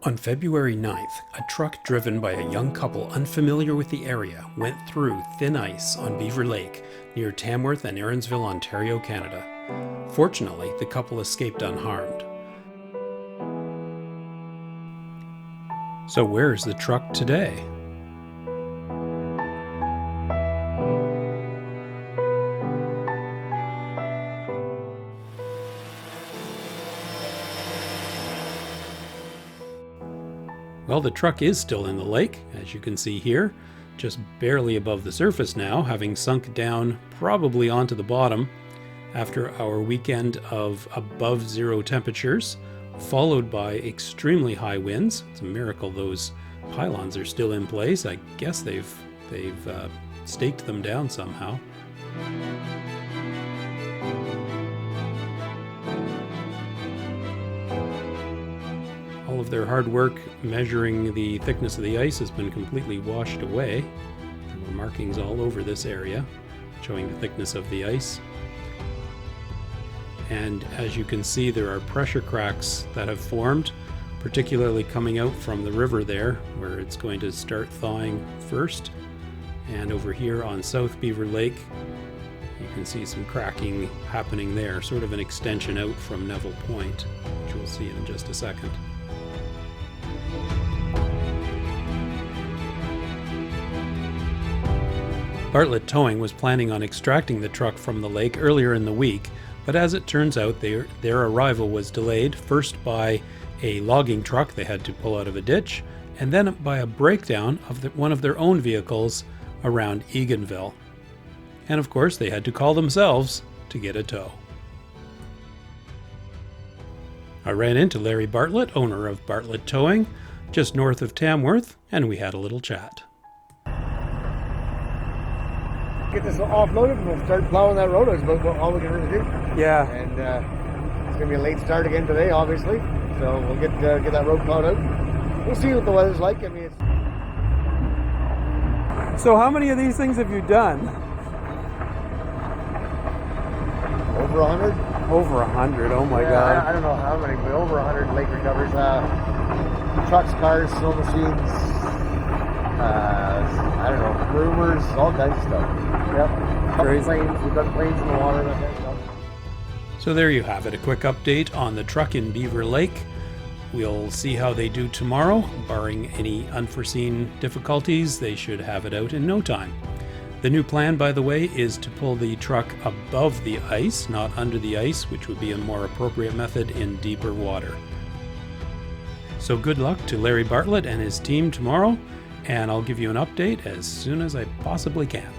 On February 9th, a truck driven by a young couple unfamiliar with the area went through thin ice on Beaver Lake near Tamworth and Erinsville, Ontario, Canada. Fortunately, the couple escaped unharmed. So where's the truck today? Well, the truck is still in the lake, as you can see here, just barely above the surface now, having sunk down probably onto the bottom after our weekend of above zero temperatures, followed by extremely high winds. It's a miracle those pylons are still in place. I guess they've staked them down somehow. All of their hard work measuring the thickness of the ice has been completely washed away. There were markings all over this area showing the thickness of the ice. And as you can see, there are pressure cracks that have formed, particularly coming out from the river there, where it's going to start thawing first. And over here on South Beaver Lake, you can see some cracking happening there, sort of an extension out from Neville Point, which we'll see in just a second. Bartlett Towing was planning on extracting the truck from the lake earlier in the week, but as it turns out, their arrival was delayed, first by a logging truck they had to pull out of a ditch, and then by a breakdown of one of their own vehicles around Eganville. And of course, they had to call themselves to get a tow. I ran into Larry Bartlett, owner of Bartlett Towing, just north of Tamworth, and we had a little chat. Get this offloaded and we'll start plowing that road. That's about all we can really do. Yeah. And it's going to be a late start again today, obviously. So we'll get that road plowed out. We'll see what the weather's like. I mean, it's... So how many of these things have you done? Over 100. Over 100, oh my God. I don't know how many, but over 100 lake recoveries. Trucks, cars, snow machines, I don't know, groomers, all kinds of stuff. Yep. Planes, we've got planes in the water, that kind of stuff. So there you have it, a quick update on the truck in Beaver Lake. We'll see how they do tomorrow. Barring any unforeseen difficulties, they should have it out in no time. The new plan, by the way, is to pull the truck above the ice, not under the ice, which would be a more appropriate method in deeper water. So good luck to Larry Bartlett and his team tomorrow, and I'll give you an update as soon as I possibly can.